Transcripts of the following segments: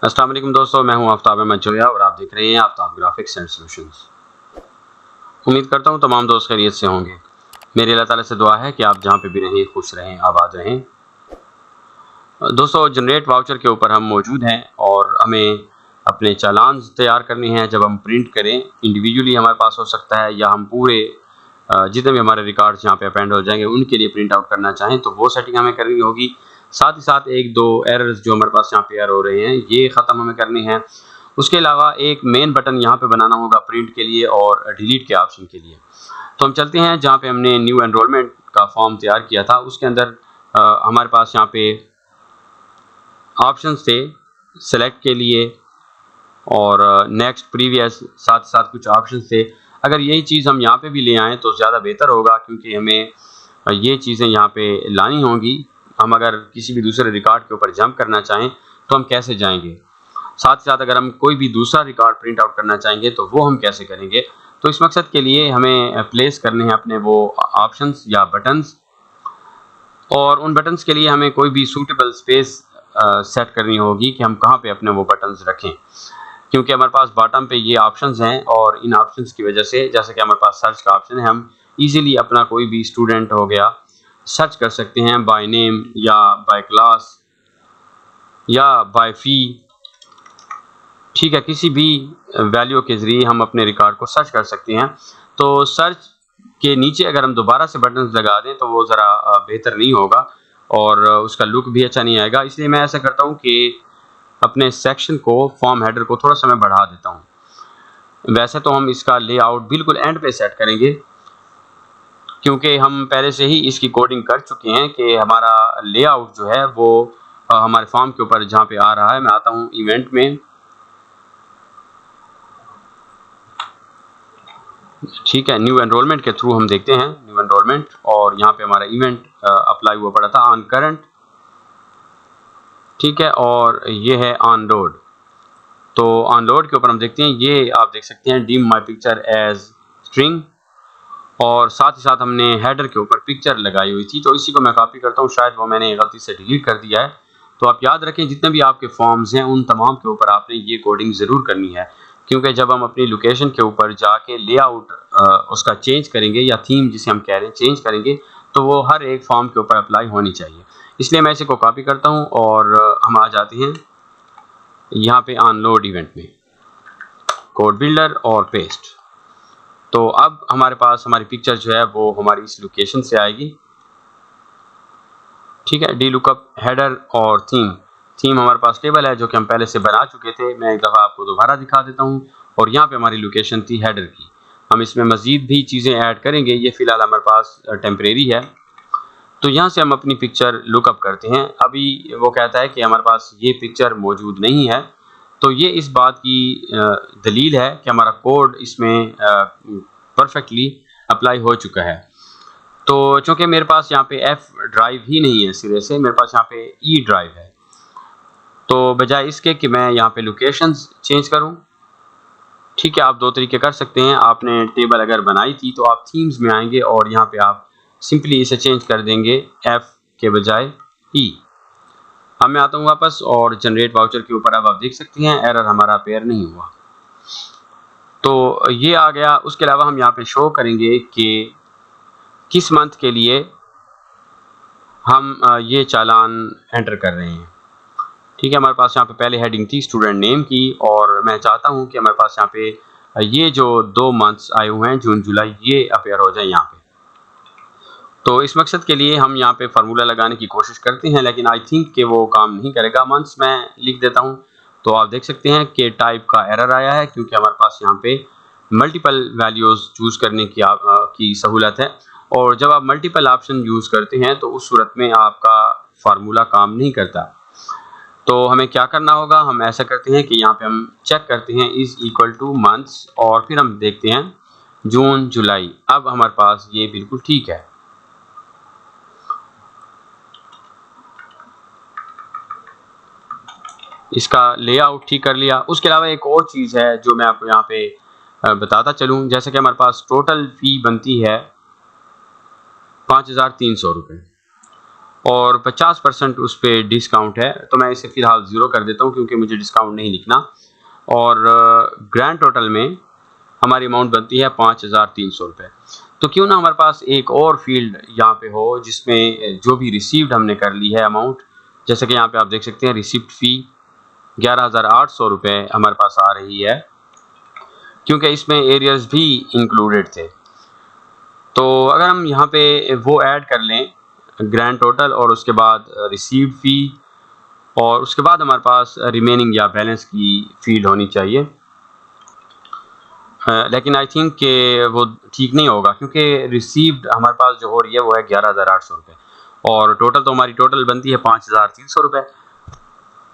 अस्सलाम वालेकुम दोस्तों, मैं हूं आफ्ताब अहमद जोया और आप देख रहे हैं आफ्ताब ग्राफिक्स एंड सॉल्यूशंस। उम्मीद करता हूं तमाम दोस्त खैरियत से होंगे। मेरी अल्लाह ताला से दुआ है कि आप जहां पे भी रहें खुश रहें, आबाद रहें। दोस्तों, जनरेट वाउचर के ऊपर हम मौजूद हैं और हमें अपने चालान तैयार करने हैं। जब हम प्रिंट करें इंडिविजुअली हमारे पास हो सकता है, या हम पूरे जितने भी हमारे रिकॉर्ड्स यहाँ पे अपेंड हो जाएंगे उनके लिए प्रिंट आउट करना चाहें तो वो सेटिंग हमें करनी होगी। साथ ही साथ एक दो एरर्स जो हमारे पास यहाँ पे एरर हो रहे हैं ये ख़त्म हमें करने हैं। उसके अलावा एक मेन बटन यहाँ पे बनाना होगा प्रिंट के लिए और डिलीट के ऑप्शन के लिए। तो हम चलते हैं जहाँ पे हमने न्यू एनरोलमेंट का फॉर्म तैयार किया था, उसके अंदर हमारे पास यहाँ पे ऑप्शन थे सेलेक्ट के लिए और नेक्स्ट प्रीवियस, साथ साथ कुछ ऑप्शन थे। अगर यही चीज़ हम यहाँ पे भी ले आएँ तो ज़्यादा बेहतर होगा, क्योंकि हमें ये चीज़ें यहाँ पे लानी होंगी। हम अगर किसी भी दूसरे रिकॉर्ड के ऊपर जंप करना चाहें तो हम कैसे जाएंगे, साथ ही साथ अगर हम कोई भी दूसरा रिकॉर्ड प्रिंट आउट करना चाहेंगे तो वो हम कैसे करेंगे। तो इस मकसद के लिए हमें प्लेस करने हैं अपने वो ऑप्शंस या बटन्स, और उन बटन्स के लिए हमें कोई भी सूटेबल स्पेस सेट करनी होगी कि हम कहाँ पे अपने वो बटन्स रखें, क्योंकि हमारे पास बॉटम पे ये ऑप्शंस हैं और इन ऑप्शंस की वजह से, जैसे कि हमारे पास सर्च का ऑप्शन है, हम इजीली अपना कोई भी स्टूडेंट हो गया सर्च कर सकते हैं बाय नेम या बाय क्लास या बाय फी। ठीक है, किसी भी वैल्यू के ज़रिए हम अपने रिकॉर्ड को सर्च कर सकते हैं। तो सर्च के नीचे अगर हम दोबारा से बटन लगा दें तो वो ज़रा बेहतर नहीं होगा और उसका लुक भी अच्छा नहीं आएगा। इसलिए मैं ऐसा करता हूँ कि अपने सेक्शन को, फॉर्म हेडर को थोड़ा सा मैं बढ़ा देता हूँ। वैसे तो हम इसका लेआउट बिल्कुल एंड पे सेट करेंगे, क्योंकि हम पहले से ही इसकी कोडिंग कर चुके हैं कि हमारा लेआउट जो है वो हमारे फॉर्म के ऊपर जहाँ पे आ रहा है। मैं आता हूँ इवेंट में, ठीक है, न्यू एनरोलमेंट के थ्रू हम देखते हैं न्यू एनरोलमेंट, और यहाँ पे हमारा इवेंट अप्लाई हुआ पड़ा था ऑन करंट, ठीक है, और ये है ऑन लोड। तो ऑन लोड के ऊपर हम देखते हैं, ये आप देख सकते हैं dim my picture as string, और साथ ही साथ हमने हेडर के ऊपर पिक्चर लगाई हुई थी। तो इसी को मैं कॉपी करता हूँ, शायद वो मैंने गलती से डिलीट कर दिया है। तो आप याद रखें जितने भी आपके फॉर्म्स हैं उन तमाम के ऊपर आपने ये कोडिंग ज़रूर करनी है, क्योंकि जब हम अपनी लोकेशन के ऊपर जाके लेआउट उसका चेंज करेंगे या थीम जिसे हम कह रहे हैं चेंज करेंगे, तो वो हर एक फॉर्म के ऊपर अप्लाई होनी चाहिए। इसलिए मैं इसे को कॉपी करता हूँ और हम आ जाते हैं यहाँ पे ऑन लोड इवेंट में, कोड बिल्डर और पेस्ट। तो अब हमारे पास हमारी पिक्चर जो है वो हमारी इस लोकेशन से आएगी, ठीक है। डी लुकअप हेडर और थीम हमारे पास टेबल है जो कि हम पहले से बना चुके थे। मैं एक दफ़ा आपको दोबारा दिखा देता हूँ, और यहाँ पे हमारी लोकेशन थी हेडर की। हम इसमें मज़ीद भी चीज़ें ऐड करेंगे, ये फ़िलहाल हमारे पास टेम्परेरी है। तो यहाँ से हम अपनी पिक्चर लुकअप करते हैं। अभी वो कहता है कि हमारे पास ये पिक्चर मौजूद नहीं है, तो ये इस बात की दलील है कि हमारा कोड इसमें परफेक्टली अप्लाई हो चुका है। तो चूंकि मेरे पास यहाँ पे एफ ड्राइव ही नहीं है सिरे से, मेरे पास यहाँ पे ई ड्राइव है, तो बजाय इसके कि मैं यहाँ पे लोकेशंस चेंज करूँ, ठीक है, आप दो तरीके कर सकते हैं। आपने टेबल अगर बनाई थी तो आप थीम्स में आएंगे और यहाँ पे आप सिंपली इसे चेंज कर देंगे एफ के बजाय ई। अब मैं आता हूँ वापस और जनरेट वाउचर के ऊपर, अब आप देख सकते हैं एरर हमारा पेयर नहीं हुआ, तो ये आ गया। उसके अलावा हम यहाँ पे शो करेंगे कि किस मंथ के लिए हम ये चालान एंटर कर रहे हैं, ठीक है। हमारे पास यहाँ पे पहले हेडिंग थी स्टूडेंट नेम की, और मैं चाहता हूँ कि हमारे पास यहाँ पे ये जो 2 मंथ्स आए हुए हैं जून जुलाई, ये अपेयर हो जाए यहाँ पे। तो इस मकसद के लिए हम यहाँ पे फार्मूला लगाने की कोशिश करते हैं, लेकिन आई थिंक कि वो काम नहीं करेगा। मंथ्स मैं लिख देता हूँ, तो आप देख सकते हैं कि टाइप का एरर आया है, क्योंकि हमारे पास यहाँ पे मल्टीपल वैल्यूज़ चूज़ करने की सहूलत है, और जब आप मल्टीपल ऑप्शन यूज़ करते हैं तो उस सूरत में आपका फार्मूला काम नहीं करता। तो हमें क्या करना होगा, हम ऐसा करते हैं कि यहाँ पे हम चेक करते हैं इज इक्वल टू मंथ्स, और फिर हम देखते हैं जून जुलाई। अब हमारे पास ये बिल्कुल ठीक है। इसका लेआउट ठीक कर लिया। उसके अलावा एक और चीज़ है जो मैं आपको यहाँ पे बताता चलूँ, जैसे कि हमारे पास टोटल फ़ी बनती है 5,300 रुपये, और 50% उस पर डिस्काउंट है, तो मैं इसे फ़िलहाल 0 कर देता हूँ क्योंकि मुझे डिस्काउंट नहीं लिखना। और ग्रैंड टोटल में हमारी अमाउंट बनती है 5300 रुपये। तो क्यों ना हमारे पास एक और फील्ड यहाँ पे हो जिसमें जो भी रिसीव्ड हमने कर ली है अमाउंट, जैसे कि यहाँ पे आप देख सकते हैं रिसिप्ट फ़ी 11,800 रुपये हमारे पास आ रही है, क्योंकि इसमें एरियर्स भी इंक्लूडेड थे। तो अगर हम यहाँ पे वो ऐड कर लें ग्रैंड टोटल और उसके बाद रिसीव्ड फ़ी और उसके बाद हमारे पास रिमेनिंग या बैलेंस की फील्ड होनी चाहिए, लेकिन आई थिंक कि वो ठीक नहीं होगा क्योंकि रिसीव्ड हमारे पास जो हो रही है वो है 11,800 रुपये और टोटल तो हमारी टोटल बनती है 5,300 रुपये।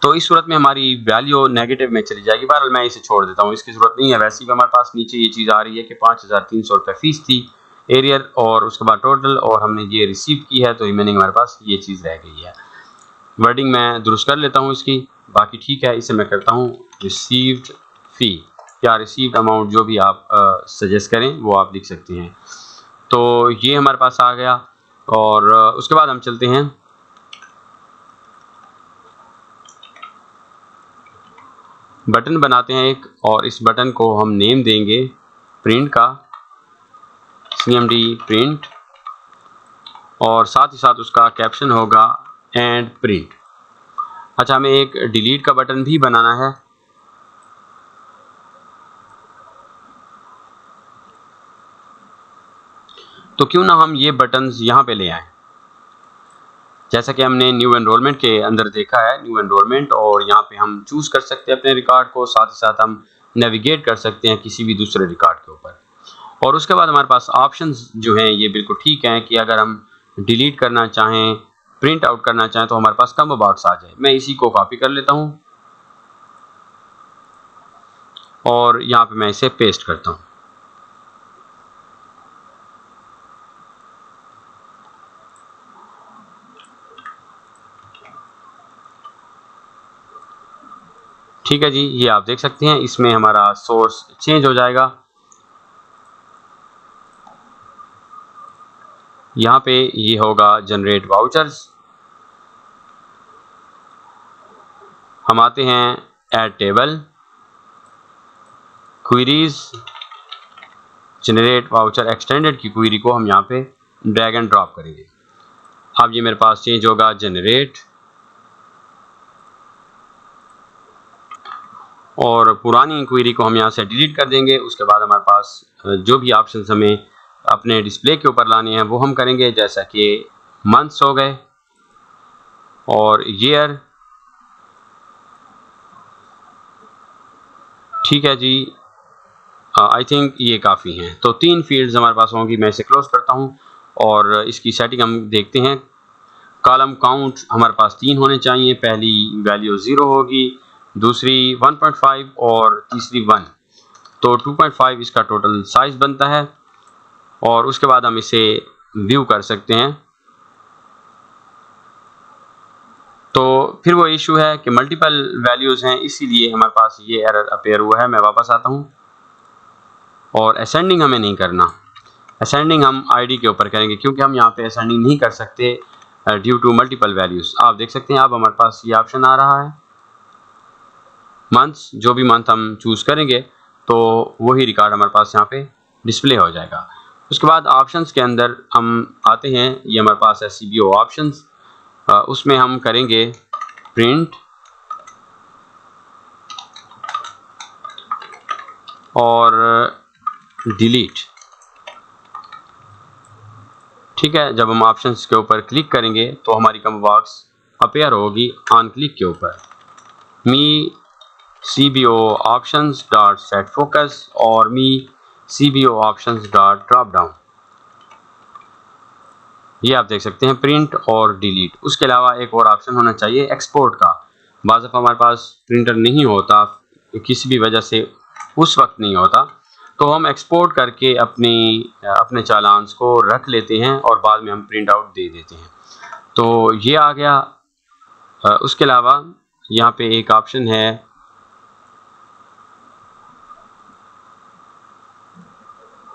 तो इस सूरत में हमारी वैल्यू नेगेटिव में चली जाएगी। बहरहाल मैं इसे छोड़ देता हूँ, इसकी ज़रूरत नहीं है। वैसे भी हमारे पास नीचे ये चीज़ आ रही है कि 5,300 रुपये फ़ीस थी एरियर और उसके बाद टोटल, और हमने ये रिसीव की है तो रिमेनिंग हमारे पास ये चीज़ रह गई है। वर्डिंग मैं दुरुस्त कर लेता हूँ इसकी, बाकी ठीक है। इसे मैं करता हूँ रिसीव्ड फ़ी या रिसीव्ड अमाउंट, जो भी आप सजेस्ट करें वो आप लिख सकते हैं। तो ये हमारे पास आ गया और उसके बाद हम चलते हैं बटन बनाते हैं एक, और इस बटन को हम नेम देंगे प्रिंट का, CMD प्रिंट, और साथ ही साथ उसका कैप्शन होगा एंड प्रिंट। अच्छा, हमें एक डिलीट का बटन भी बनाना है। तो क्यों ना हम ये बटन्स यहाँ पे ले आएं, जैसा कि हमने न्यू एनरोलमेंट के अंदर देखा है। न्यू एनरोलमेंट, और यहाँ पे हम चूज़ कर सकते हैं अपने रिकॉर्ड को, साथ ही साथ हम नेविगेट कर सकते हैं किसी भी दूसरे रिकॉर्ड के ऊपर। और उसके बाद हमारे पास ऑप्शंस जो हैं ये बिल्कुल ठीक हैं कि अगर हम डिलीट करना चाहें, प्रिंट आउट करना चाहें तो हमारे पास कम्बो बॉक्स आ जाए। मैं इसी को कॉपी कर लेता हूँ और यहाँ पे मैं इसे पेस्ट करता हूँ। ठीक है जी, ये आप देख सकते हैं इसमें हमारा सोर्स चेंज हो जाएगा। यहाँ पे ये होगा जनरेट वाउचर्स। हम आते हैं add table, queries, generate voucher extended की क्वेरी को हम यहाँ पे ड्रैग एंड ड्रॉप करेंगे। अब ये मेरे पास चेंज होगा जनरेट, और पुरानी इंक्वायरी को हम यहाँ से डिलीट कर देंगे। उसके बाद हमारे पास जो भी ऑप्शंस हमें अपने डिस्प्ले के ऊपर लाने हैं वो हम करेंगे, जैसा कि मंथ्स हो गए और ईयर। ठीक है जी, आई थिंक ये काफ़ी हैं। तो 3 फील्ड्स हमारे पास होंगी। मैं इसे क्लोज करता हूँ और इसकी सेटिंग हम देखते हैं। कॉलम काउंट हमारे पास 3 होने चाहिए। पहली वैल्यू 0 होगी, दूसरी 1.5 और तीसरी 1। तो 2.5 इसका टोटल साइज बनता है। और उसके बाद हम इसे व्यू कर सकते हैं। तो फिर वो इशू है कि मल्टीपल वैल्यूज़ हैं, इसीलिए हमारे पास ये एरर अपीयर हुआ है। मैं वापस आता हूँ और असेंडिंग हमें नहीं करना। असेंडिंग हम आईडी के ऊपर करेंगे क्योंकि हम यहाँ पे असेंडिंग नहीं कर सकते ड्यू टू मल्टीपल वैल्यूज़। आप देख सकते हैं अब हमारे पास ये ऑप्शन आ रहा है मंथ्स। जो भी मंथ हम चूज़ करेंगे तो वही रिकॉर्ड हमारे पास यहाँ पे डिस्प्ले हो जाएगा। उसके बाद ऑप्शंस के अंदर हम आते हैं, ये हमारे पास है CBO ऑप्शंस। उसमें हम करेंगे प्रिंट और डिलीट। ठीक है, जब हम ऑप्शंस के ऊपर क्लिक करेंगे तो हमारी कॉम्बो बॉक्स अपीयर होगी ऑन क्लिक के ऊपर। मी CBO options dot set focus और मी CBO options dot drop down. ये आप देख सकते हैं प्रिंट और डिलीट। उसके अलावा एक और ऑप्शन होना चाहिए एक्सपोर्ट का। बाज़ दफ़ा हमारे पास प्रिंटर नहीं होता, किसी भी वजह से उस वक्त नहीं होता, तो हम एक्सपोर्ट करके अपने चालान्स को रख लेते हैं और बाद में हम प्रिंट आउट दे देते हैं। तो ये आ गया। उसके अलावा यहाँ पे एक ऑप्शन है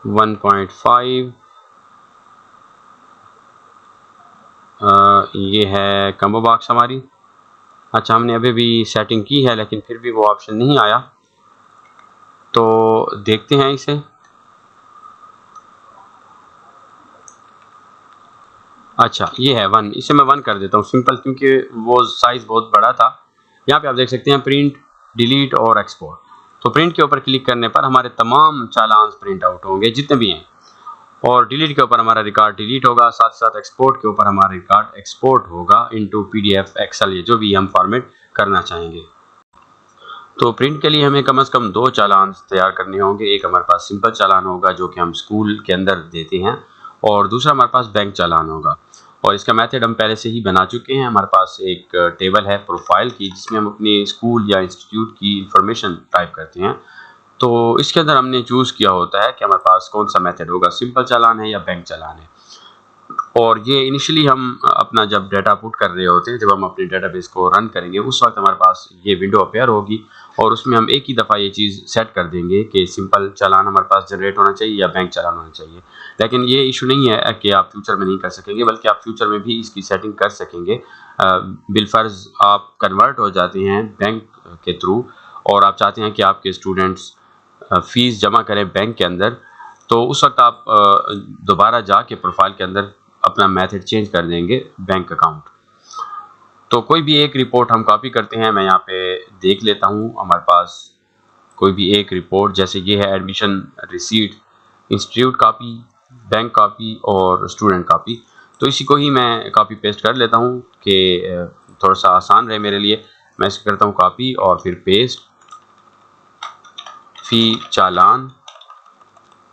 1.5 ये है कम्बो बॉक्स हमारी। अच्छा, हमने अभी भी सेटिंग की है लेकिन फिर भी वो ऑप्शन नहीं आया, तो देखते हैं इसे। अच्छा, ये है 1, इसे मैं 1 कर देता हूँ सिंपल, क्योंकि वो साइज़ बहुत बड़ा था। यहाँ पे आप देख सकते हैं प्रिंट, डिलीट और एक्सपोर्ट। तो प्रिंट के ऊपर क्लिक करने पर हमारे तमाम चालान प्रिंट आउट होंगे जितने भी हैं, और डिलीट के ऊपर हमारा रिकॉर्ड डिलीट होगा, साथ साथ एक्सपोर्ट के ऊपर हमारा रिकॉर्ड एक्सपोर्ट होगा इनटू पीडीएफ, एक्सेल, ये जो भी हम फॉर्मेट करना चाहेंगे। तो प्रिंट के लिए हमें कम से कम 2 चालान तैयार करने होंगे। एक हमारे पास सिंपल चालान होगा जो कि हम स्कूल के अंदर देते हैं, और दूसरा हमारे पास बैंक चालान होगा। और इसका मेथड हम पहले से ही बना चुके हैं। हमारे पास एक टेबल है प्रोफाइल की, जिसमें हम अपने स्कूल या इंस्टीट्यूट की इंफॉर्मेशन टाइप करते हैं। तो इसके अंदर हमने चूज़ किया होता है कि हमारे पास कौन सा मेथड होगा, सिंपल चालान है या बैंक चालान है। और ये इनिशियली हम अपना जब डाटा पुट कर रहे होते हैं, जब हम अपने डेटाबेस को रन करेंगे, उस वक्त हमारे पास ये विंडो अपेयर होगी, और उसमें हम एक ही दफ़ा ये चीज़ सेट कर देंगे कि सिंपल चालान हमारे पास जनरेट होना चाहिए या बैंक चालान होना चाहिए। लेकिन ये इशू नहीं है कि आप फ्यूचर में नहीं कर सकेंगे, बल्कि आप फ्यूचर में भी इसकी सेटिंग कर सकेंगे। बिलफर्ज आप कन्वर्ट हो जाते हैं बैंक के थ्रू, और आप चाहते हैं कि आपके स्टूडेंट्स फ़ीस जमा करें बैंक के अंदर, तो उस वक्त आप दोबारा जाके प्रोफाइल के अंदर अपना मेथड चेंज कर देंगे बैंक अकाउंट। तो कोई भी एक रिपोर्ट हम कॉपी करते हैं। मैं यहाँ पे देख लेता हूँ हमारे पास कोई भी एक रिपोर्ट, जैसे ये है admission receipt, institute copy, bank copy और स्टूडेंट कॉपी। तो इसी को ही मैं कॉपी पेस्ट कर लेता हूँ कि थोड़ा सा आसान रहे मेरे लिए। मैं इसे करता हूँ कॉपी और फिर पेस्ट, फी चालान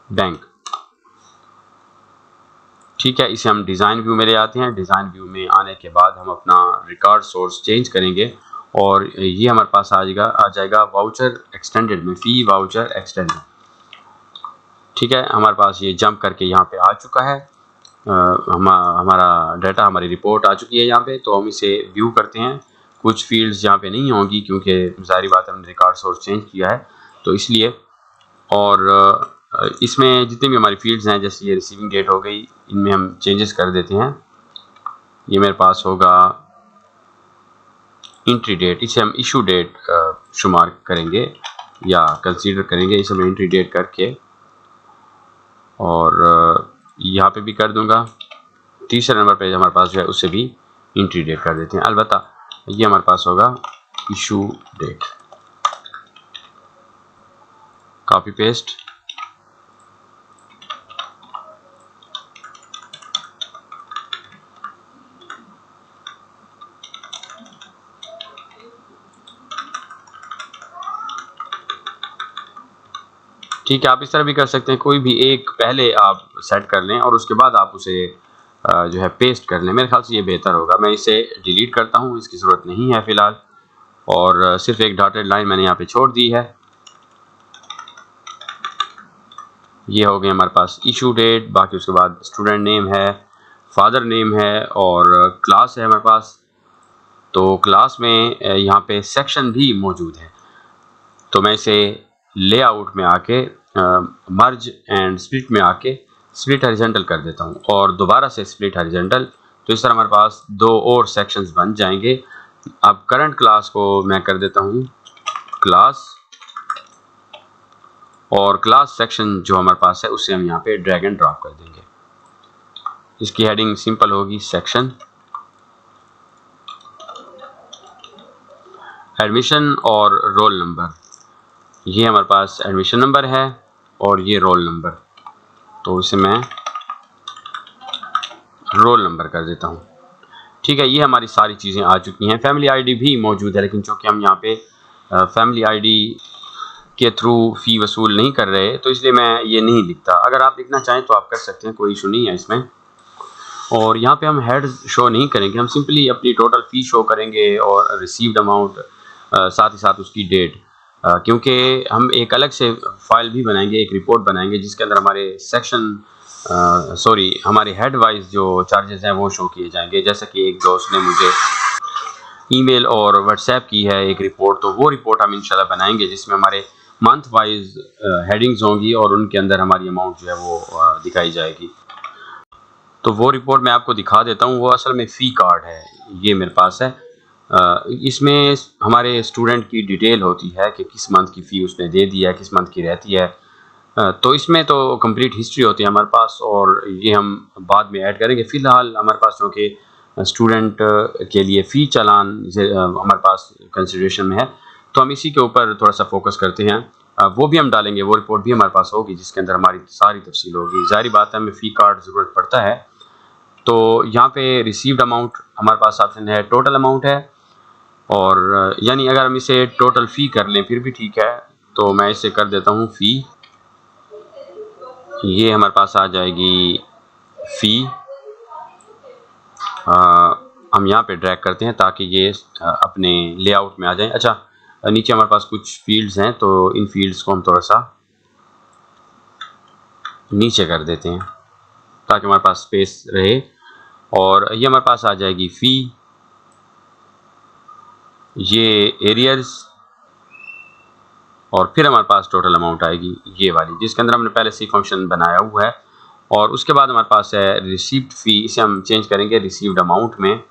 बैंक। ठीक है, इसे हम डिज़ाइन व्यू में ले आते हैं। डिज़ाइन व्यू में आने के बाद हम अपना रिकॉर्ड सोर्स चेंज करेंगे, और ये हमारे पास आ जाएगा वाउचर एक्सटेंडेड में, फ़ी वाउचर एक्सटेंडेड। ठीक है, हमारे पास ये जंप करके यहाँ पे आ चुका है। हमारा डाटा, हमारी रिपोर्ट आ चुकी है यहाँ पे। तो हम इसे व्यू करते हैं। कुछ फील्ड्स यहाँ पे नहीं होंगी क्योंकि ज़ाहिर बात है हमने रिकॉर्ड सोर्स चेंज किया है, तो इसलिए। और इसमें जितनी भी हमारी फील्ड्स हैं, जैसे ये रिसीविंग डेट हो गई, इनमें हम चेंजेस कर देते हैं। ये मेरे पास होगा एंट्री डेट, इसे हम इशू डेट शुमार करेंगे या कंसीडर करेंगे। इसे मैं एंट्री डेट करके, और यहाँ पे भी कर दूंगा। तीसरे नंबर पे हमारे पास जो है उसे भी एंट्री डेट कर देते हैं। अलबत्ता ये हमारे पास होगा इशू डेट। कॉपी पेस्ट, ठीक है। आप इस तरह भी कर सकते हैं, कोई भी एक पहले आप सेट कर लें और उसके बाद आप उसे जो है पेस्ट कर लें। मेरे ख्याल से ये बेहतर होगा। मैं इसे डिलीट करता हूँ, इसकी ज़रूरत नहीं है फ़िलहाल, और सिर्फ एक डॉटेड लाइन मैंने यहाँ पे छोड़ दी है। ये हो गए हमारे पास इशू डेट। बाकी उसके बाद स्टूडेंट नेम है, फादर नेम है, और क्लास है हमारे पास। तो क्लास में यहाँ पे सेक्शन भी मौजूद है। तो मैं इसे लेआउट में आके मर्ज एंड स्प्लिट में आके स्प्लिट हॉरिजॉन्टल कर देता हूँ, और दोबारा से स्प्लिट हॉरिजॉन्टल। तो इस तरह हमारे पास 2 और सेक्शंस बन जाएंगे। अब करंट क्लास को मैं कर देता हूँ क्लास, और क्लास सेक्शन जो हमारे पास है उसे हम यहाँ पे ड्रैग एंड ड्रॉप कर देंगे। इसकी हेडिंग सिंपल होगी सेक्शन, एडमिशन और रोल नंबर। ये हमारे पास एडमिशन नंबर है और ये रोल नंबर, तो इसे मैं रोल नंबर कर देता हूँ। ठीक है, ये हमारी सारी चीज़ें आ चुकी हैं। फैमिली आईडी भी मौजूद है, लेकिन चूँकि हम यहाँ पे फैमिली आईडी के थ्रू फ़ी वसूल नहीं कर रहे, तो इसलिए मैं ये नहीं लिखता। अगर आप लिखना चाहें तो आप कर सकते हैं, कोई इशू नहीं है इसमें। और यहाँ पे हम हेड शो नहीं करेंगे, हम सिंपली अपनी टोटल फ़ी शो करेंगे और रिसीव्ड अमाउंट, साथ ही साथ उसकी डेट। क्योंकि हम एक अलग से फाइल भी बनाएंगे, एक रिपोर्ट बनाएंगे जिसके अंदर हमारे सेक्शन हमारे हेड वाइज जो चार्जेस हैं वो शो किए जाएंगे। जैसा कि एक दोस्त ने मुझे ईमेल और व्हाट्सएप की है एक रिपोर्ट, तो वो रिपोर्ट हम इंशाल्लाह बनाएंगे जिसमें हमारे मंथ वाइज हेडिंग्स होंगी और उनके अंदर हमारी अमाउंट जो है वो दिखाई जाएगी। तो वो रिपोर्ट मैं आपको दिखा देता हूँ। वो असल में फ़ी कार्ड है, ये मेरे पास है। इसमें हमारे स्टूडेंट की डिटेल होती है कि किस मंथ की फ़ी उसने दे दी है, किस मंथ की रहती है। तो इसमें तो कंप्लीट हिस्ट्री होती है हमारे पास, और ये हम बाद में ऐड करेंगे। फ़िलहाल हमारे पास क्योंकि स्टूडेंट के लिए फ़ी चालान हमारे पास कंसिडरेशन में है, तो हम इसी के ऊपर थोड़ा सा फोकस करते हैं। वो भी हम डालेंगे, वो रिपोर्ट भी हमारे पास होगी जिसके अंदर हमारी सारी तफसील होगी। ज़ाहिर बात है हमें फ़ी कार्ड ज़रूरत पड़ता है। तो यहाँ पे रिसीव्ड अमाउंट हमारे पास ऑप्शन है, टोटल अमाउंट है, और यानी अगर हम इसे टोटल फ़ी कर लें फिर भी ठीक है। तो मैं इसे कर देता हूँ फ़ी, ये हमारे पास आ जाएगी फ़ी। हम यहाँ पे ड्रैग करते हैं ताकि ये अपने लेआउट में आ जाए। अच्छा, नीचे हमारे पास कुछ फील्ड्स हैं, तो इन फील्ड्स को हम थोड़ा सा नीचे कर देते हैं ताकि हमारे पास स्पेस रहे। और ये हमारे पास आ जाएगी फ़ी, ये एरियर्स, और फिर हमारे पास टोटल अमाउंट आएगी ये वाली, जिसके अंदर हमने पहले से फंक्शन बनाया हुआ है। और उसके बाद हमारे पास है रिसीव्ड फ़ी, इसे हम चेंज करेंगे रिसीव्ड अमाउंट में।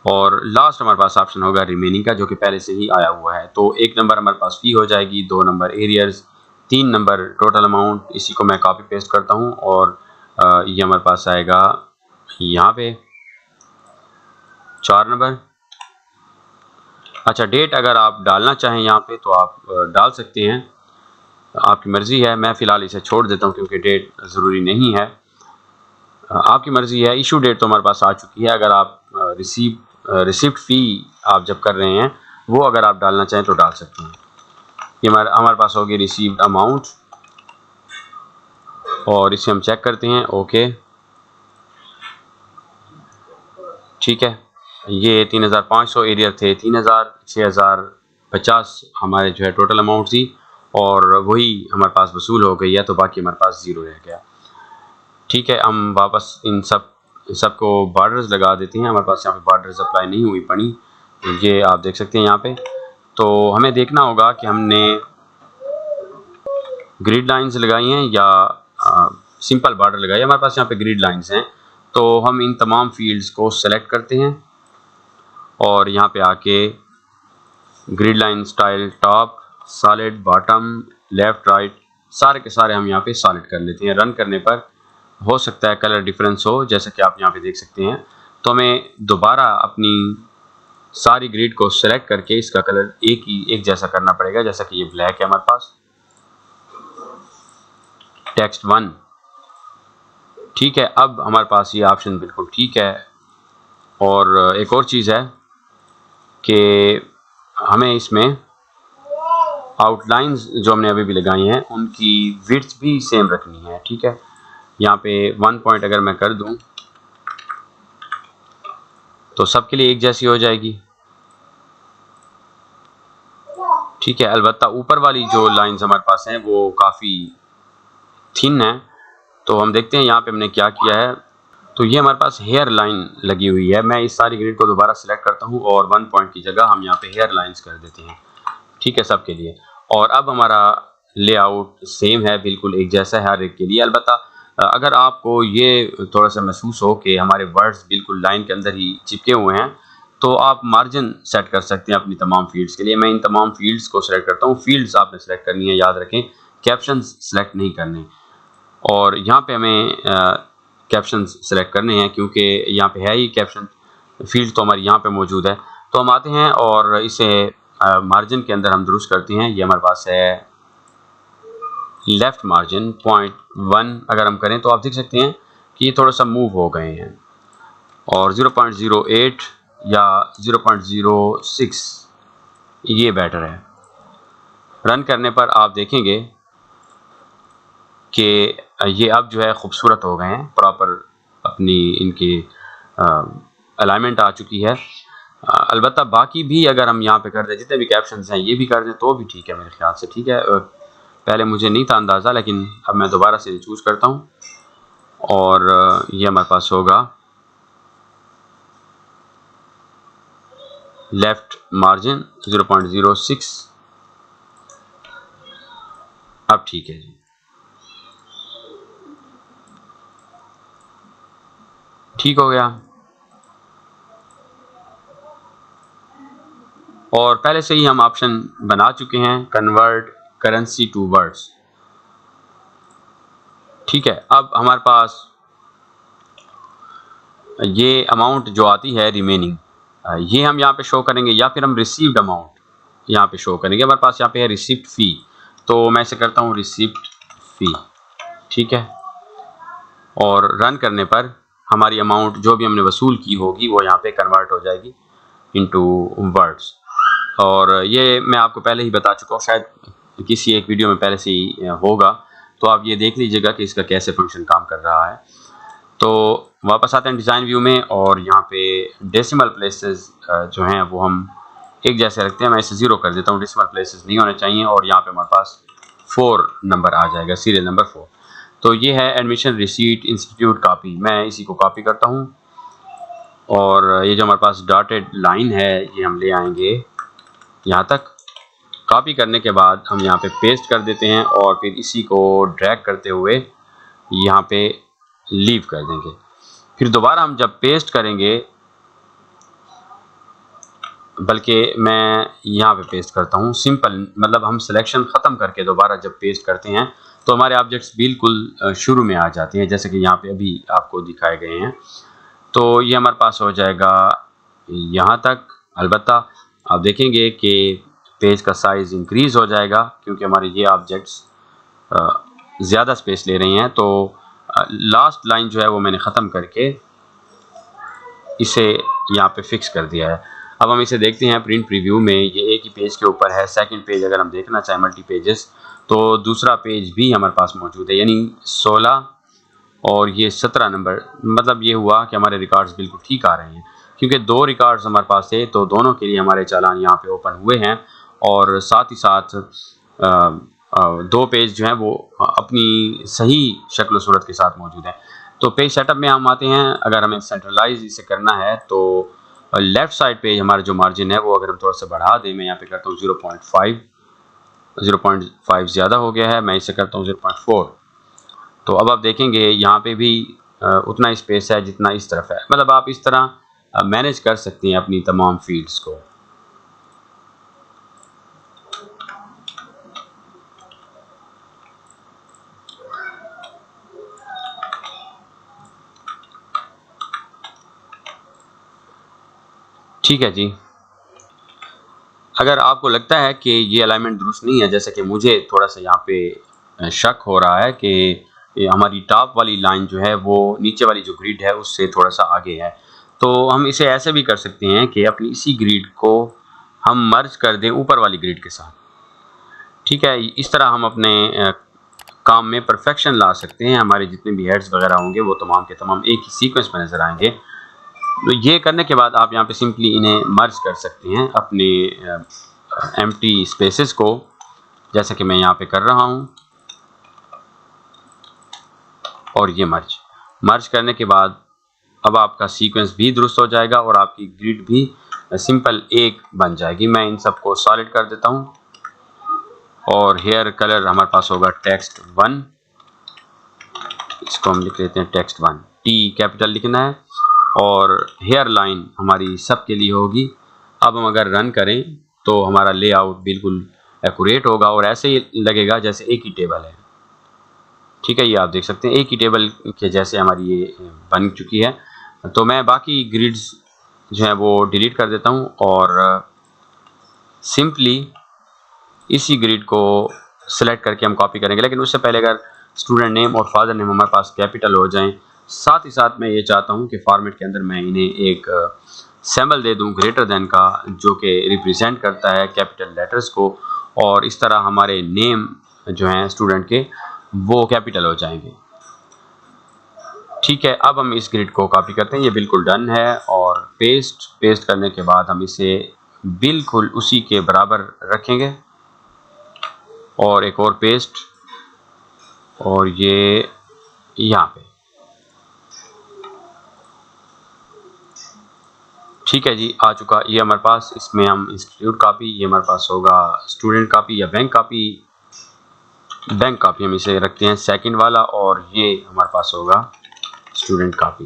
और लास्ट हमारे पास ऑप्शन होगा रिमेनिंग का, जो कि पहले से ही आया हुआ है। तो 1 नंबर हमारे पास फ़ी हो जाएगी, 2 number arrears, 3 number total amount. इसी को मैं कॉपी पेस्ट करता हूँ, और ये हमारे पास आएगा यहाँ पे 4 नंबर। अच्छा, डेट अगर आप डालना चाहें यहाँ पे तो आप डाल सकते हैं, आपकी मर्ज़ी है। मैं फ़िलहाल इसे छोड़ देता हूँ क्योंकि डेट ज़रूरी नहीं है, आपकी मर्ज़ी है। इशू डेट तो हमारे पास आ चुकी है। अगर आप रिसिप्ट फ़ी आप जब कर रहे हैं वो अगर आप डालना चाहें तो डाल सकते हैं। ये हमारे पास होगी रिसीव्ड अमाउंट, और इसे हम चेक करते हैं। ओके, ठीक है। ये 3500 एरियर थे, 3000, 6050 हमारे जो है टोटल अमाउंट थी, और वही हमारे पास वसूल हो गई है, तो बाकी हमारे पास ज़ीरो रह गया। ठीक है, हम वापस इन सबको बॉर्डर्स लगा देते हैं। हमारे पास यहाँ पे बॉर्डर्स अप्लाई नहीं हुई पड़ी, ये आप देख सकते हैं यहाँ पे। तो हमें देखना होगा कि हमने ग्रिड लाइंस लगाई हैं या सिंपल बॉर्डर लगाई है। हमारे पास यहाँ पे ग्रिड लाइंस हैं, तो हम इन तमाम फील्ड्स को सेलेक्ट करते हैं, और यहाँ पे आके grid line style top, solid, bottom, left, right, सारे के सारे हम यहाँ पे सॉलिड कर लेते हैं। रन करने पर हो सकता है कलर डिफरेंस हो, जैसा कि आप यहाँ पे देख सकते हैं। तो हमें दोबारा अपनी सारी ग्रिड को सेलेक्ट करके इसका कलर एक जैसा करना पड़ेगा, जैसा कि ये ब्लैक है हमारे पास, टेक्स्ट 1। ठीक है, अब हमारे पास ये ऑप्शन बिल्कुल ठीक है। और एक और चीज़ है कि हमें इसमें आउटलाइंस जो हमने अभी भी लगाई हैं उनकी विड्थ भी सेम रखनी है। ठीक है, यहाँ पे 1 पॉइंट अगर मैं कर दूं तो सबके लिए एक जैसी हो जाएगी। ठीक है, अलबत्ता ऊपर वाली जो लाइंस हमारे पास हैं वो काफ़ी थिन है। तो हम देखते हैं यहाँ पे हमने क्या किया है। तो ये हमारे पास हेयर लाइन लगी हुई है। मैं इस सारी ग्रिड को दोबारा सिलेक्ट करता हूँ, और 1 पॉइंट की जगह हम यहाँ पे हेयर लाइंस कर देते हैं। ठीक है, सबके लिए। और अब हमारा लेआउट सेम है, बिल्कुल एक जैसा है हर एक के लिए। अलबत्ता अगर आपको ये थोड़ा सा महसूस हो कि हमारे वर्ड्स बिल्कुल लाइन के अंदर ही चिपके हुए हैं, तो आप मार्जिन सेट कर सकते हैं अपनी तमाम फील्ड्स के लिए। मैं इन तमाम फील्ड्स को सिलेक्ट करता हूँ। फील्ड्स आपने सेलेक्ट करनी है, याद रखें, कैप्शंस सेलेक्ट नहीं करने। और यहाँ पे हमें कैप्शन सेलेक्ट करने हैं क्योंकि यहाँ पे है ही कैप्शन फील्ड, तो हमारी यहाँ पे मौजूद है। तो हम आते हैं और इसे मार्जिन के अंदर हम दुरुस्त करते हैं। ये हमारे पास है लेफ़्ट मार्जिन 0.1 अगर हम करें तो आप देख सकते हैं कि ये थोड़ा सा मूव हो गए हैं, और 0.08 या 0.06 ये बेटर है। रन करने पर आप देखेंगे कि ये अब जो है खूबसूरत हो गए हैं, प्रॉपर अपनी इनकी अलाइनमेंट आ चुकी है। अलबत्ता बाकी भी अगर हम यहाँ पे कर दें, जितने भी कैप्शंस हैं ये भी कर दें तो भी ठीक है मेरे ख्याल से। ठीक है, पहले मुझे नहीं था अंदाज़ा, लेकिन अब मैं दोबारा से चूज़ करता हूँ, और ये हमारे पास होगा लेफ़्ट मार्जिन 0.06। अब ठीक है जी। ठीक हो गया। और पहले से ही हम ऑप्शन बना चुके हैं कन्वर्ट करेंसी टू वर्ड्स। ठीक है, अब हमारे पास ये अमाउंट जो आती है रिमेनिंग, ये हम यहाँ पे शो करेंगे या फिर हम रिसीव्ड अमाउंट यहाँ पे शो करेंगे। हमारे पास यहाँ पे है रिसिप्ट फी, तो मैं इसे करता हूँ रिसिप्ट फी। ठीक है, और रन करने पर हमारी अमाउंट जो भी हमने वसूल की होगी वो यहाँ पे कन्वर्ट हो जाएगी इनटू वर्ड्स। और ये मैं आपको पहले ही बता चुका हूँ, शायद किसी एक वीडियो में पहले से ही होगा, तो आप ये देख लीजिएगा कि इसका कैसे फंक्शन काम कर रहा है। तो वापस आते हैं डिज़ाइन व्यू में, और यहाँ पे डेसिमल प्लेसेस जो हैं वो हम एक जैसे रखते हैं। मैं इसे 0 कर देता हूँ, डेसिमल प्लेसेस नहीं होने चाहिए, और यहाँ पे हमारे पास 4 नंबर आ जाएगा, सीरियल नंबर 4। तो ये है एडमिशन रिसीट इंस्टीट्यूट कॉपी। मैं इसी को कॉपी करता हूँ, और ये जो हमारे पास डॉटेड लाइन है ये हम ले आएंगे यहाँ तक। कॉपी करने के बाद हम यहाँ पे पेस्ट कर देते हैं, और फिर इसी को ड्रैग करते हुए यहाँ पे लीव कर देंगे। फिर दोबारा हम जब पेस्ट करेंगे, बल्कि मैं यहाँ पे पेस्ट करता हूँ सिंपल, मतलब हम सिलेक्शन ख़त्म करके दोबारा जब पेस्ट करते हैं तो हमारे ऑब्जेक्ट्स बिल्कुल शुरू में आ जाते हैं, जैसे कि यहाँ पे अभी आपको दिखाए गए हैं। तो ये हमारे पास हो जाएगा यहाँ तक। अलबत्ता आप देखेंगे कि पेज का साइज़ इंक्रीज़ हो जाएगा क्योंकि हमारे ये ऑब्जेक्ट्स ज़्यादा स्पेस ले रही हैं। तो लास्ट लाइन जो है वो मैंने ख़त्म करके इसे यहाँ पे फिक्स कर दिया है। अब हम इसे देखते हैं प्रिंट प्रीव्यू में। ये एक ही पेज के ऊपर है। सेकंड पेज अगर हम देखना चाहें मल्टी पेजेस, तो दूसरा पेज भी हमारे पास मौजूद है, यानी 16 और ये 17 नंबर। मतलब ये हुआ कि हमारे रिकॉर्ड्स बिल्कुल ठीक आ रहे हैं, क्योंकि 2 रिकॉर्ड्स हमारे पास थे, तो दोनों के लिए हमारे चालान यहाँ पे ओपन हुए हैं। और साथ ही साथ 2 पेज जो हैं वो अपनी सही शक्ल सूरत के साथ मौजूद हैं। तो पेज सेटअप में हम आते हैं। अगर हमें सेंट्रलाइज इसे करना है तो लेफ़्ट साइड पे हमारा जो मार्जिन है वो अगर हम थोड़ा सा बढ़ा दें, मैं यहाँ पे करता हूँ 0.5 ज़्यादा हो गया है, मैं इसे करता हूँ 0.4। तो अब आप देखेंगे यहाँ पे भी उतना स्पेस है जितना इस तरफ है। मतलब आप इस तरह मैनेज कर सकते हैं अपनी तमाम फील्ड्स को। ठीक है जी। अगर आपको लगता है कि ये अलाइनमेंट दुरुस्त नहीं है, जैसे कि मुझे थोड़ा सा यहाँ पे शक हो रहा है कि हमारी टॉप वाली लाइन जो है वो नीचे वाली जो ग्रिड है उससे थोड़ा सा आगे है, तो हम इसे ऐसे भी कर सकते हैं कि अपनी इसी ग्रिड को हम मर्ज कर दें ऊपर वाली ग्रिड के साथ। ठीक है, इस तरह हम अपने काम में परफेक्शन ला सकते हैं। हमारे जितने भी हेड्स वगैरह होंगे वो तमाम के तमाम एक ही सीक्वेंस में नज़र आएंगे। तो ये करने के बाद आप यहाँ पे सिंपली इन्हें मर्ज कर सकते हैं अपने एम्प्टी स्पेसेस को, जैसा कि मैं यहाँ पे कर रहा हूँ। और ये मर्ज करने के बाद अब आपका सीक्वेंस भी दुरुस्त हो जाएगा और आपकी ग्रिड भी सिंपल एक बन जाएगी। मैं इन सबको सॉलिड कर देता हूँ, और हेयर कलर हमारे पास होगा टेक्स्ट 1। इसको हम लिख लेते हैं टेक्स्ट 1, टी कैपिटल लिखना है, और हेयर लाइन हमारी सब के लिए होगी। अब हम अगर रन करें तो हमारा लेआउट बिल्कुल एक्यूरेट होगा और ऐसे ही लगेगा जैसे एक ही टेबल है। ठीक है, ये आप देख सकते हैं एक ही टेबल के जैसे हमारी ये बन चुकी है। तो मैं बाकी ग्रिड्स जो है वो डिलीट कर देता हूँ, और सिंपली इसी ग्रिड को सिलेक्ट करके हम कॉपी करेंगे। लेकिन उससे पहले अगर स्टूडेंट नेम और फादर नेम हमारे पास कैपिटल हो जाएं, साथ ही साथ मैं ये चाहता हूँ कि फॉर्मेट के अंदर मैं इन्हें एक सिंबल दे दूँ ग्रेटर देन का, जो कि रिप्रेजेंट करता है कैपिटल लेटर्स को, और इस तरह हमारे नेम जो हैं स्टूडेंट के वो कैपिटल हो जाएंगे। ठीक है, अब हम इस ग्रिड को कॉपी करते हैं। ये बिल्कुल डन है, और पेस्ट करने के बाद हम इसे बिल्कुल उसी के बराबर रखेंगे, और एक और पेस्ट, और ये यहाँ पे। ठीक है जी, आ चुका ये हमारे पास। इसमें हम इंस्टीट्यूट कॉपी, ये हमारे पास होगा स्टूडेंट कॉपी या बैंक कॉपी। बैंक कॉपी हम इसे रखते हैं सेकंड वाला, और ये हमारे पास होगा स्टूडेंट कॉपी।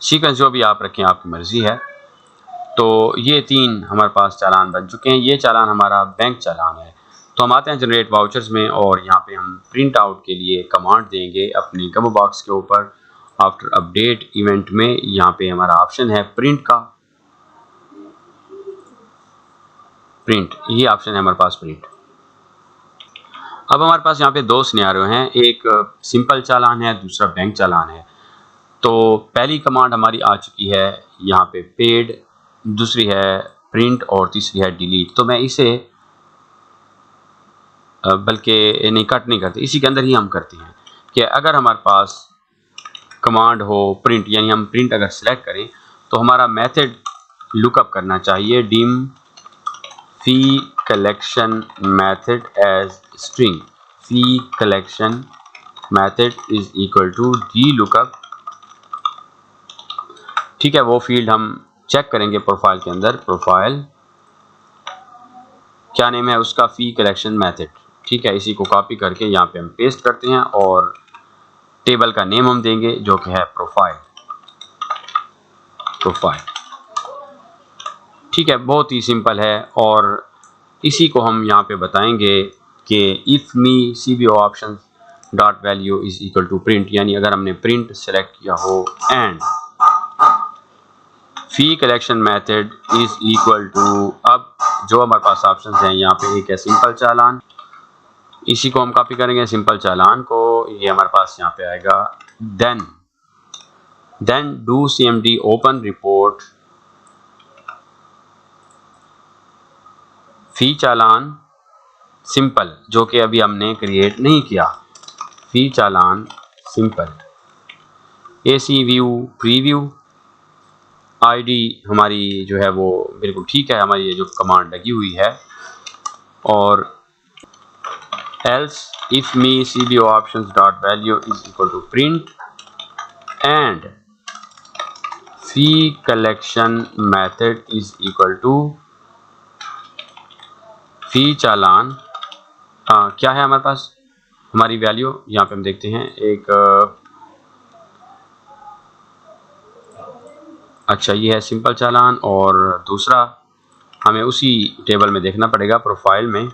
सीक्वेंस जो भी आप रखें आपकी मर्जी है। तो ये 3 हमारे पास चालान बन चुके हैं। ये चालान हमारा बैंक चालान है। तो हम आते हैं जनरेट वाउचर्स में और यहाँ पे हम प्रिंट आउट के लिए कमांड देंगे अपनी गम बॉक्स के ऊपर। आफ्टर अपडेट इवेंट में यहाँ पे हमारा ऑप्शन है प्रिंट का, प्रिंट, ये ऑप्शन है हमारे पास प्रिंट। अब हमारे पास यहाँ पे 2 सिनेरियो हैं, एक सिंपल चालान है, दूसरा बैंक चालान है। तो पहली कमांड हमारी आ चुकी है यहाँ पे पेड, दूसरी है प्रिंट और तीसरी है डिलीट। तो मैं इसे बल्कि नहीं कट नहीं करते, इसी के अंदर ही हम करते हैं कि अगर हमारे पास कमांड हो प्रिंट, यानी हम प्रिंट अगर सेलेक्ट करें तो हमारा मेथड लुकअप करना चाहिए dim fee collection method as string, fee collection method is equal to D lookup. ठीक है, वो फील्ड हम चेक करेंगे प्रोफाइल के अंदर। प्रोफाइल क्या नेम है उसका, फी कलेक्शन मेथड। ठीक है, इसी को कॉपी करके यहाँ पे हम पेस्ट करते हैं और टेबल का नेम हम देंगे जो कि है प्रोफाइल, प्रोफाइल। ठीक है, बहुत ही सिंपल है और इसी को हम यहाँ पे बताएंगे कि if me CBO option dot value is equal to print, यानी अगर हमने प्रिंट सेलेक्ट किया हो and fee collection method is equal to, अब जो हमारे पास ऑप्शन हैं यहाँ पे एक है सिंपल चालान, इसी को हम कॉपी करेंगे सिंपल चालान को, ये हमारे पास यहाँ पे आएगा। Then do CMD open report fee challan simple, जो कि अभी हमने क्रिएट नहीं किया, फी चालान सिंपल। एसी व्यू प्रीव्यू आईडी हमारी जो है वो बिल्कुल ठीक है, हमारी ये जो कमांड लगी हुई है। और else if me CBO options dot value is equal to print and fee collection method is equal to fee challan. क्या है हमारे पास हमारी वैल्यू, यहाँ पे हम देखते हैं एक अच्छा ये है सिंपल चालान और दूसरा हमें उसी टेबल में देखना पड़ेगा प्रोफाइल में,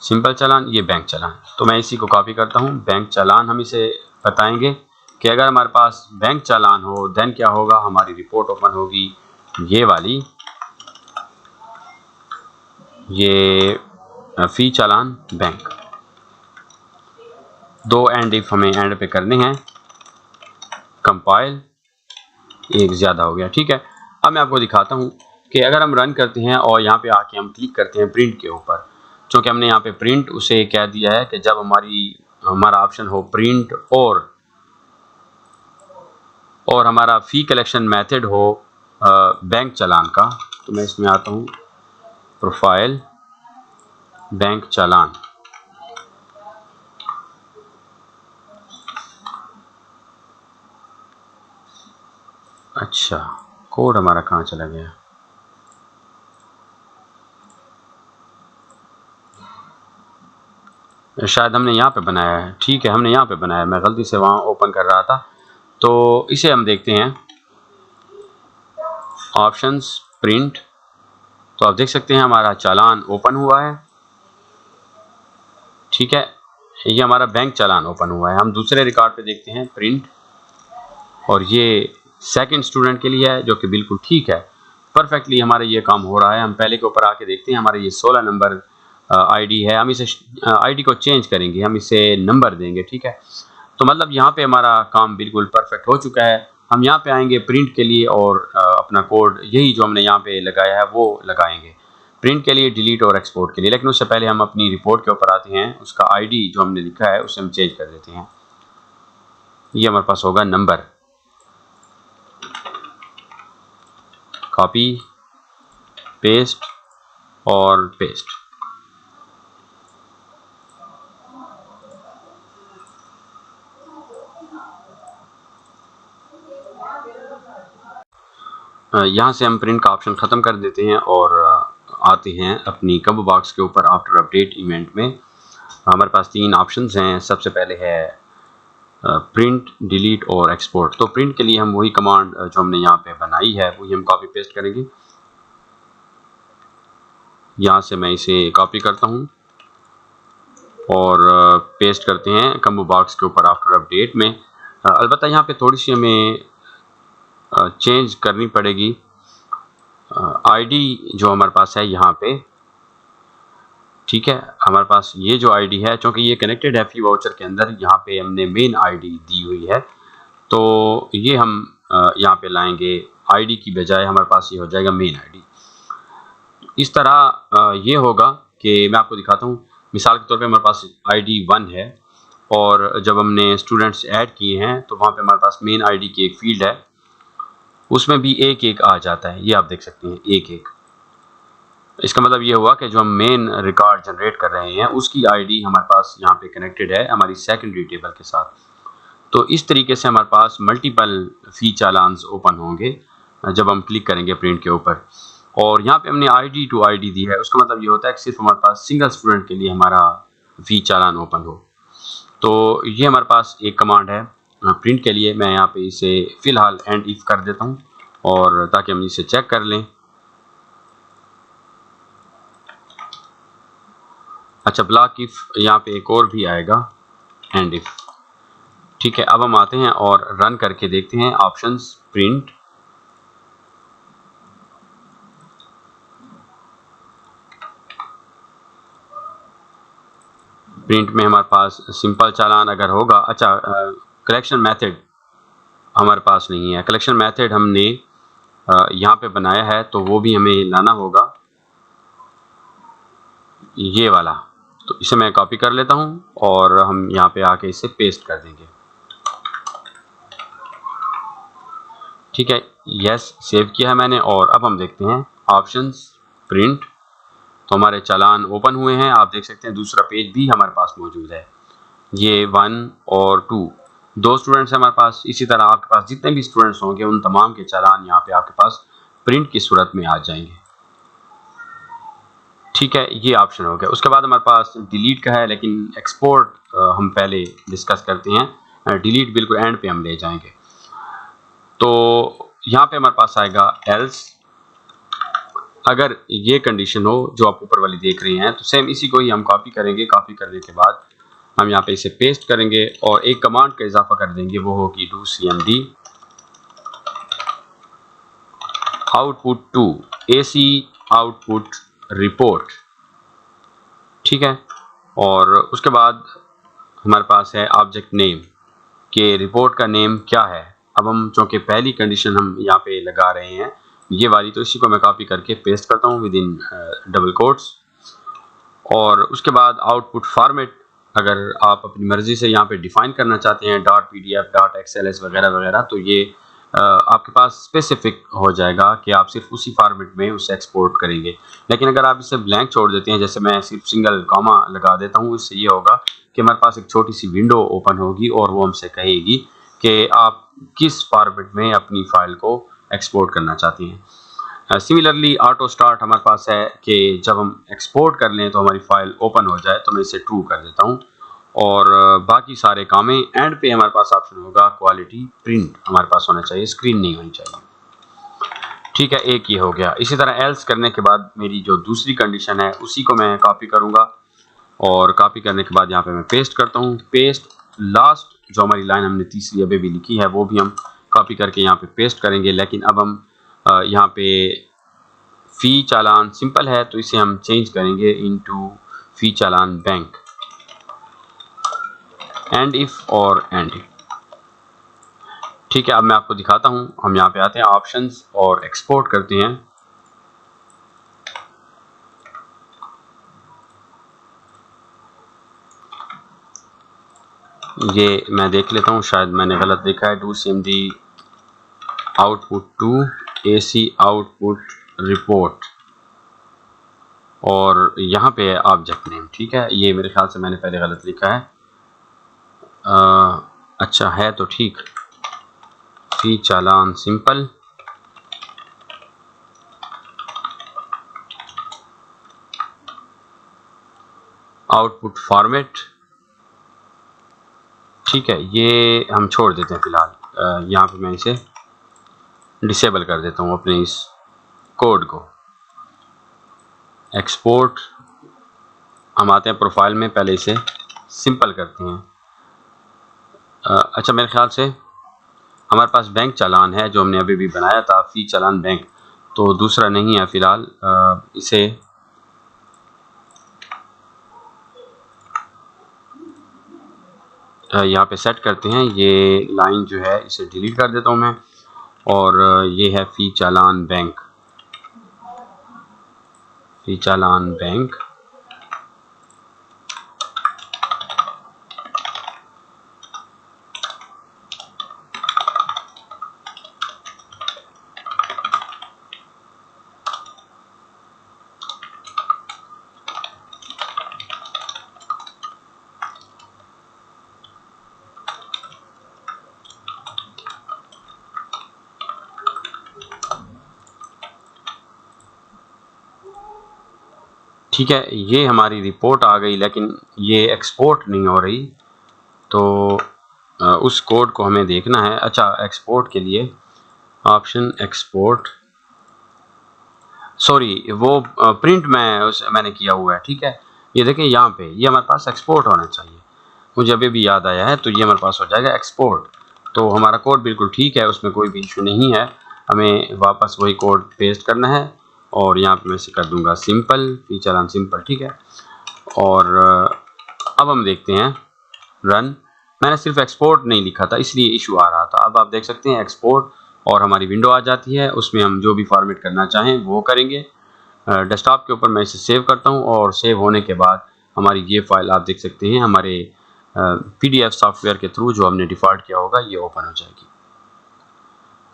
सिंपल चालान, ये बैंक चालान। तो मैं इसी को कॉपी करता हूँ, बैंक चालान हम इसे बताएंगे कि अगर हमारे पास बैंक चालान हो देन क्या होगा, हमारी रिपोर्ट ओपन होगी ये वाली, ये फी चालान बैंक। 2 एंड इफ हमें एंड पे करने हैं, कंपाइल, एक ज़्यादा हो गया। ठीक है, अब मैं आपको दिखाता हूँ कि अगर हम रन करते हैं और यहाँ पे आके हम क्लिक करते हैं प्रिंट के ऊपर, चूँकि हमने यहाँ पे प्रिंट उसे कह दिया है कि जब हमारा ऑप्शन हो प्रिंट और हमारा फी कलेक्शन मेथड हो बैंक चालान का। तो मैं इसमें आता हूँ प्रोफाइल बैंक चालान, अच्छा कोड हमारा कहाँ चला गया, शायद हमने यहाँ पे बनाया है। ठीक है, हमने यहाँ पे बनाया है, मैं गलती से वहाँ ओपन कर रहा था। तो इसे हम देखते हैं ऑप्शंस प्रिंट, तो आप देख सकते हैं हमारा चालान ओपन हुआ है। ठीक है, ये हमारा बैंक चालान ओपन हुआ है। हम दूसरे रिकॉर्ड पे देखते हैं प्रिंट और ये सेकंड स्टूडेंट के लिए है जो कि बिल्कुल ठीक है, परफेक्टली हमारा ये काम हो रहा है। हम पहले के ऊपर आके देखते हैं, हमारा ये 16 नंबर आईडी है, हम इसे आईडी को चेंज करेंगे, हम इसे नंबर देंगे। ठीक है, तो मतलब यहाँ पे हमारा काम बिल्कुल परफेक्ट हो चुका है। हम यहाँ पे आएंगे प्रिंट के लिए और अपना कोड यही जो हमने यहाँ पे लगाया है वो लगाएंगे प्रिंट के लिए, डिलीट और एक्सपोर्ट के लिए। लेकिन उससे पहले हम अपनी रिपोर्ट के ऊपर आते हैं, उसका आईडी जो हमने लिखा है उसे हम चेंज कर देते हैं। ये हमारे पास होगा नंबर, कॉपी पेस्ट और पेस्ट। यहाँ से हम प्रिंट का ऑप्शन ख़त्म कर देते हैं और आते हैं अपनी कब बॉक्स के ऊपर। आफ्टर अपडेट इवेंट में हमारे पास 3 ऑप्शंस हैं। सबसे पहले है प्रिंट, डिलीट और एक्सपोर्ट। तो प्रिंट के लिए हम वही कमांड जो हमने यहाँ पे बनाई है वही हम कॉपी पेस्ट करेंगे। यहाँ से मैं इसे कॉपी करता हूँ और पेस्ट करते हैं कम्बो बॉक्स के ऊपर आफ्टर अपडेट में। अलबत्ता यहाँ पे थोड़ी सी हमें चेंज करनी पड़ेगी। आईडी जो हमारे पास है यहाँ पे, ठीक है, हमारे पास ये जो आईडी है, चूँकि ये कनेक्टेड है फी वाउचर के अंदर, यहाँ पे हमने मेन आईडी दी हुई है, तो ये हम यहाँ पे लाएंगे आईडी की बजाय हमारे पास ये हो जाएगा मेन आईडी। इस तरह ये होगा कि मैं आपको दिखाता हूँ। मिसाल के तौर पे हमारे पास आईडी 1 है और जब हमने स्टूडेंट्स ऐड किए हैं तो वहाँ पे हमारे पास मेन आईडी की एक फील्ड है, उसमें भी एक एक आ जाता है, ये आप देख सकते हैं एक एक। इसका मतलब ये हुआ कि जो हम मेन रिकॉर्ड जनरेट कर रहे हैं उसकी आईडी हमारे पास यहाँ पे कनेक्टेड है हमारी सेकेंडरी टेबल के साथ। तो इस तरीके से हमारे पास मल्टीपल फी चालान्स ओपन होंगे जब हम क्लिक करेंगे प्रिंट के ऊपर। और यहाँ पे हमने आईडी टू आईडी दी है, उसका मतलब ये होता है कि सिर्फ हमारे पास सिंगल स्टूडेंट के लिए हमारा फी चालान ओपन हो। तो ये हमारे पास एक कमांड है प्रिंट के लिए। मैं यहाँ पे इसे फिलहाल एंड इफ कर देता हूँ और ताकि हम इसे चेक कर लें। अच्छा, ब्लॉक इफ यहाँ पे एक और भी आएगा, एंड इफ। ठीक है, अब हम आते हैं और रन करके देखते हैं ऑप्शंस प्रिंट। प्रिंट में हमारे पास सिंपल चालान अगर होगा, अच्छा कलेक्शन मेथड हमारे पास नहीं है। कलेक्शन मेथड हमने यहाँ पे बनाया है तो वो भी हमें लाना होगा, ये वाला। तो इसे मैं कॉपी कर लेता हूँ और हम यहाँ पे आके इसे पेस्ट कर देंगे। ठीक है, यस सेव किया है मैंने और अब हम देखते हैं ऑप्शंस प्रिंट। तो हमारे चालान ओपन हुए हैं, आप देख सकते हैं दूसरा पेज भी हमारे पास मौजूद है। ये 1 और 2 दो स्टूडेंट्स हैं हमारे पास। इसी तरह आपके पास जितने भी स्टूडेंट्स होंगे उन तमाम के चालान यहाँ पे आपके पास प्रिंट की सूरत में आ जाएंगे। ठीक है, ये ऑप्शन हो गया। उसके बाद हमारे पास डिलीट का है, लेकिन एक्सपोर्ट हम पहले डिस्कस करते हैं। डिलीट बिल्कुल एंड पे हम ले जाएंगे। तो यहाँ पे हमारे पास आएगा एल्स। अगर ये कंडीशन हो जो आप ऊपर वाली देख रहे हैं, तो सेम इसी को ही हम कॉपी करेंगे। कॉपी करने के बाद हम यहाँ पे इसे पेस्ट करेंगे और एक कमांड का इजाफा कर देंगे, वो होगी do cmd output to AC output report. ठीक है, और उसके बाद हमारे पास है ऑब्जेक्ट नेम के रिपोर्ट का नेम क्या है। अब हम चूँकि पहली कंडीशन हम यहाँ पे लगा रहे हैं ये वाली, तो इसी को मैं कॉपी करके पेस्ट करता हूँ विद इन डबल कोट्स। और उसके बाद आउटपुट फॉर्मेट अगर आप अपनी मर्जी से यहाँ पे डिफाइन करना चाहते हैं .pdf .xls वगैरह वगैरह, तो ये आपके पास स्पेसिफिक हो जाएगा कि आप सिर्फ उसी फॉर्मेट में उसे एक्सपोर्ट करेंगे। लेकिन अगर आप इसे ब्लैंक छोड़ देते हैं, जैसे मैं सिर्फ सिंगल कॉमा लगा देता हूँ, इससे ये होगा कि हमारे पास एक छोटी सी विंडो ओपन होगी और वो हमसे कहेगी कि आप किस फॉर्मेट में अपनी फाइल को एक्सपोर्ट करना चाहती हैं। सिमिलरली ऑटो स्टार्ट हमारे पास है कि जब हम एक्सपोर्ट कर लें तो हमारी फाइल ओपन हो जाए, तो मैं इसे ट्रू कर देता हूँ। और बाकी सारे काम एंड पे हमारे पास ऑप्शन होगा क्वालिटी प्रिंट हमारे पास होना चाहिए, स्क्रीन नहीं होनी चाहिए। ठीक है, एक ये हो गया। इसी तरह एल्स करने के बाद मेरी जो दूसरी कंडीशन है उसी को मैं कॉपी करूँगा और कॉपी करने के बाद यहाँ पे मैं पेस्ट करता हूँ। पेस्ट लास्ट जो हमारी लाइन हमने तीसरी अभी भी लिखी है वो भी हम कॉपी करके यहाँ पे पेस्ट करेंगे। लेकिन अब हम यहाँ पे फी चालान सिंपल है तो इसे हम चेंज करेंगे into fee challan bank, and if और एंड इफ। ठीक है, अब मैं आपको दिखाता हूँ। हम यहाँ पे आते हैं ऑप्शंस और एक्सपोर्ट करते हैं। ये मैं देख लेता हूँ, शायद मैंने गलत देखा है। Do cmd output to AC output report और यहाँ पे है ऑब्जेक्ट नेम। ठीक है, ये मेरे ख्याल से मैंने पहले गलत लिखा है। अच्छा है तो ठीक। फी चालान सिंपल, आउटपुट फॉर्मेट। ठीक है, ये हम छोड़ देते हैं फ़िलहाल। यहाँ पे मैं इसे डिसेबल कर देता हूँ अपने इस कोड को। एक्सपोर्ट, हम आते हैं प्रोफाइल में, पहले इसे सिंपल करते हैं। अच्छा, मेरे ख्याल से हमारे पास बैंक चालान है जो हमने अभी भी बनाया था, फ़ी चालान बैंक, तो दूसरा नहीं है फ़िलहाल। इसे यहाँ पे सेट करते हैं। ये लाइन जो है इसे डिलीट कर देता हूँ मैं, और ये है फ़ी चालान बैंक, फ़ी चालान बैंक। ठीक है, ये हमारी रिपोर्ट आ गई, लेकिन ये एक्सपोर्ट नहीं हो रही, तो उस कोड को हमें देखना है। अच्छा, एक्सपोर्ट के लिए ऑप्शन एक्सपोर्ट, सॉरी वो प्रिंट मैंने किया हुआ है। ठीक है, ये देखें यहाँ पे, ये हमारे पास एक्सपोर्ट होना चाहिए, मुझे अभी भी याद आया है, तो ये हमारे पास हो जाएगा एक्सपोर्ट। तो हमारा कोड बिल्कुल ठीक है, उसमें कोई भी इशू नहीं है। हमें वापस वही कोड पेस्ट करना है, और यहाँ पे मैं इसे कर दूंगा सिंपल, फीचर ऑन सिंपल। ठीक है, और अब हम देखते हैं रन। मैंने सिर्फ एक्सपोर्ट नहीं लिखा था, इसलिए इशू आ रहा था। अब आप देख सकते हैं एक्सपोर्ट, और हमारी विंडो आ जाती है, उसमें हम जो भी फॉर्मेट करना चाहें वो करेंगे। डेस्कटॉप के ऊपर मैं इसे सेव करता हूं, और सेव होने के बाद हमारी ये फाइल आप देख सकते हैं हमारे PDF सॉफ्टवेयर के थ्रू जो हमने डिफ़ॉल्ट किया होगा, ये ओपन हो जाएगी।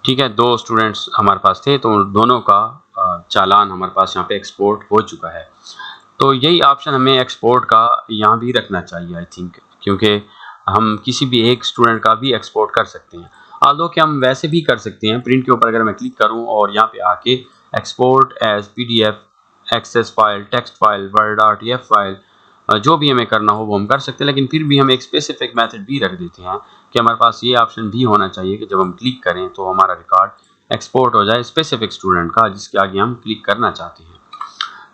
ठीक है, 2 स्टूडेंट्स हमारे पास थे, तो दोनों का चालान हमारे पास यहाँ पे एक्सपोर्ट हो चुका है। तो यही ऑप्शन हमें एक्सपोर्ट का यहाँ भी रखना चाहिए आई थिंक, क्योंकि हम किसी भी एक स्टूडेंट का भी एक्सपोर्ट कर सकते हैं। आल्दो कि हम वैसे भी कर सकते हैं, प्रिंट के ऊपर अगर मैं क्लिक करूं और यहाँ पे आके export as PDF, Access file, text file, Word RTF file, जो भी हमें करना हो वो हम कर सकते हैं। लेकिन फिर भी हम एक स्पेसिफिक मेथड भी रख देते हैं कि हमारे पास ये ऑप्शन भी होना चाहिए कि जब हम क्लिक करें तो हमारा रिकॉर्ड एक्सपोर्ट हो जाए स्पेसिफिक स्टूडेंट का जिसके आगे हम क्लिक करना चाहते हैं।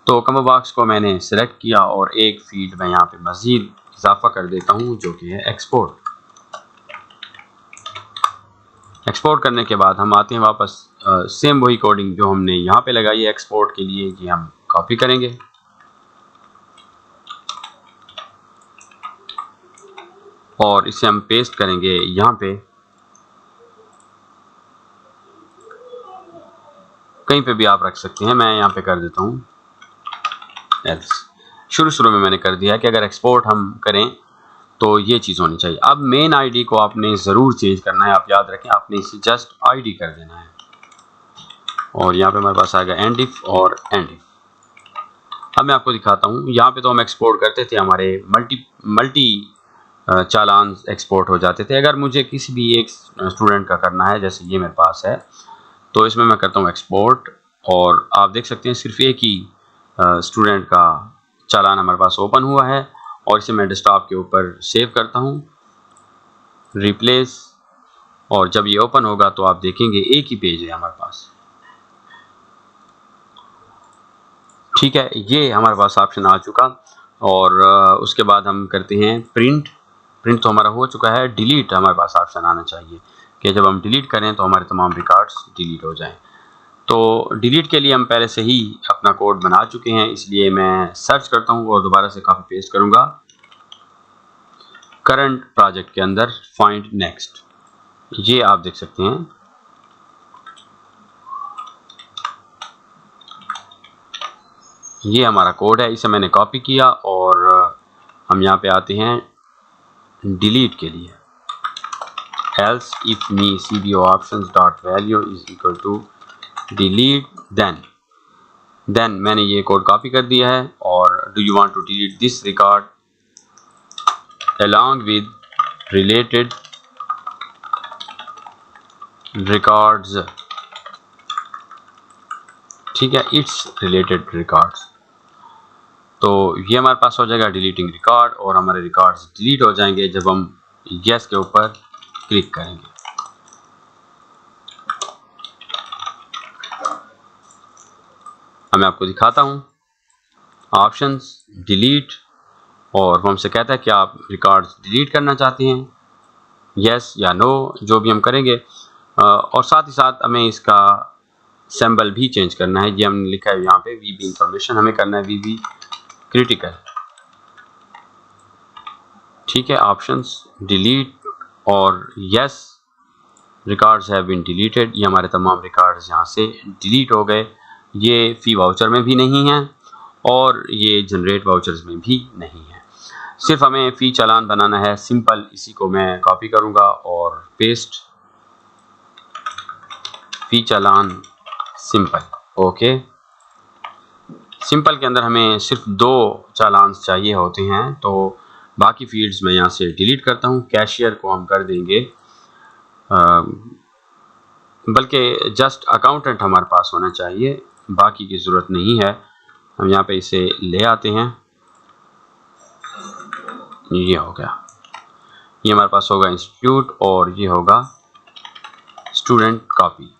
तो कॉम्बो बॉक्स को मैंने सेलेक्ट किया, और एक फील्ड मैं यहाँ पे मज़ीद इजाफा कर देता हूँ जो कि है एक्सपोर्ट। एक्सपोर्ट करने के बाद हम आते हैं वापस, सेम वही कोडिंग जो हमने यहाँ पे लगाई है एक्सपोर्ट के लिए, ये हम कॉपी करेंगे, और इसे हम पेस्ट करेंगे यहाँ पे, कहीं पे भी आप रख सकते हैं। मैं यहाँ पे कर देता हूँ एल्स। शुरू में मैंने कर दिया है कि अगर एक्सपोर्ट हम करें तो ये चीज़ होनी चाहिए। अब मेन ID को आपने ज़रूर चेंज करना है, आप याद रखें, आपने इसे जस्ट ID कर देना है, और यहाँ पे हमारे पास आएगा एंडिफ और एंडिफ। अब मैं आपको दिखाता हूँ, यहाँ पे तो हम एक्सपोर्ट करते थे, हमारे मल्टी चालान एक्सपोर्ट हो जाते थे। अगर मुझे किसी भी एक स्टूडेंट का करना है, जैसे ये मेरे पास है, तो इसमें मैं करता हूँ एक्सपोर्ट, और आप देख सकते हैं सिर्फ एक ही स्टूडेंट का चालान हमारे पास ओपन हुआ है, और इसे मैं डेस्कटॉप के ऊपर सेव करता हूँ, रिप्लेस, और जब ये ओपन होगा तो आप देखेंगे एक ही पेज है हमारे पास। ठीक है, ये हमारे पास ऑप्शन आ चुका, और उसके बाद हम करते हैं प्रिंट। प्रिंट तो हमारा हो चुका है। डिलीट हमारे पास ऑप्शन आना चाहिए कि जब हम डिलीट करें तो हमारे तमाम रिकॉर्ड्स डिलीट हो जाएं। तो डिलीट के लिए हम पहले से ही अपना कोड बना चुके हैं, इसलिए मैं सर्च करता हूं और दोबारा से कॉपी पेस्ट करूंगा करंट प्रोजेक्ट के अंदर, फाइंड नेक्स्ट। ये आप देख सकते हैं, ये हमारा कोड है, इसे मैंने कॉपी किया, और हम यहाँ पे आते हैं डिलीट के लिए, else if me cbo options dot value is equal to delete, then मैंने ये कोड कॉपी कर दिया है, और do you want to delete this record along with related records। ठीक है, it's related records। तो ये हमारे पास हो जाएगा डिलीटिंग रिकॉर्ड, और हमारे रिकॉर्ड्स डिलीट हो जाएंगे जब हम यस के ऊपर क्लिक करेंगे। अब मैं आपको दिखाता हूँ ऑप्शंस, डिलीट, और वो हमसे कहता है कि आप रिकॉर्ड्स डिलीट करना चाहते हैं, यस या नो, जो भी हम करेंगे। और साथ ही साथ हमें इसका सिंबल भी चेंज करना है। ये हमने लिखा है यहाँ पे वीबी इंफॉर्मेशन, हमें करना है वीबी क्रिटिकल। ठीक है, ऑप्शंस, डिलीट और yes, records have been deleted. ये हमारे तमाम रिकॉर्ड्स यहाँ से डिलीट हो गए। ये फी वाउचर में भी नहीं है और ये जनरेट वाउचर्स में भी नहीं है। सिर्फ हमें फ़ी चालान बनाना है, सिंपल। इसी को मैं कॉपी करूँगा और पेस्ट, फ़ी चालान सिंपल। ओके, सिंपल के अंदर हमें सिर्फ 2 चालान चाहिए होते हैं, तो बाकी फील्ड्स मैं यहाँ से डिलीट करता हूँ। कैशियर को हम कर देंगे, बल्कि जस्ट अकाउंटेंट हमारे पास होना चाहिए, बाकी की ज़रूरत नहीं है। हम यहाँ पे इसे ले आते हैं, ये हो गया। ये हमारे पास होगा इंस्टीट्यूट और ये होगा स्टूडेंट कॉपी।